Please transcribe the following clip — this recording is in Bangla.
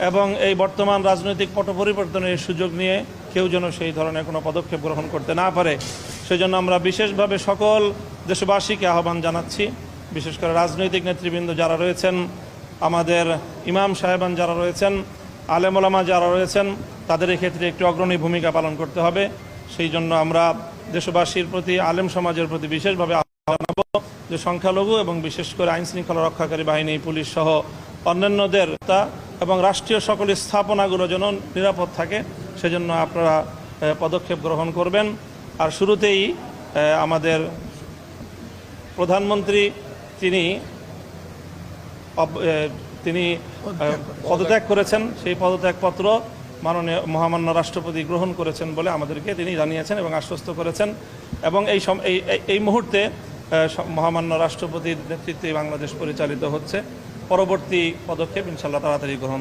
এবং এই বর্তমান রাজনৈতিক পট পরিবর্তনের সুযোগ নিয়ে কেউ যেন সেই ধরনের কোনো পদক্ষেপ গ্রহণ করতে না পারে, সেজন্য আমরা বিশেষভাবে সকল দেশবাসীকে আহ্বান জানাচ্ছি। বিশেষ করে রাজনৈতিক নেতৃবৃন্দ যারা রয়েছেন, আমাদের ইমাম সাহেবান যারা রয়েছেন, আলেম ওলামা যারা রয়েছেন, তাদের ক্ষেত্রে একটি অগ্রণী ভূমিকা পালন করতে হবে। সেই জন্য আমরা দেশবাসীর প্রতি, আলেম সমাজের প্রতি বিশেষভাবে আহ্বান জানাবো যে সংখ্যালঘু এবং বিশেষ করে আইনশৃঙ্খলা রক্ষাকারী বাহিনী, পুলিশ সহ অন্যান্যদের এবং রাষ্ট্রীয় সকল স্থাপনাগুলো যেন নিরাপদ থাকে, সেজন্য আপনারা পদক্ষেপ গ্রহণ করবেন। আর শুরুতেই আমাদের প্রধানমন্ত্রী তিনি পদত্যাগ করেছেন, সেই পদত্যাগপত্র মাননীয় মহামান্য রাষ্ট্রপতি গ্রহণ করেছেন বলে আমাদেরকে তিনি জানিয়েছেন এবং আশ্বস্ত করেছেন। এবং এই মুহূর্তে মহামান্য রাষ্ট্রপতির নেতৃত্বে বাংলাদেশ পরিচালিত হচ্ছে। পরবর্তী পদক্ষেপ ইনশাআল্লাহ তাড়াতাড়ি গ্রহণ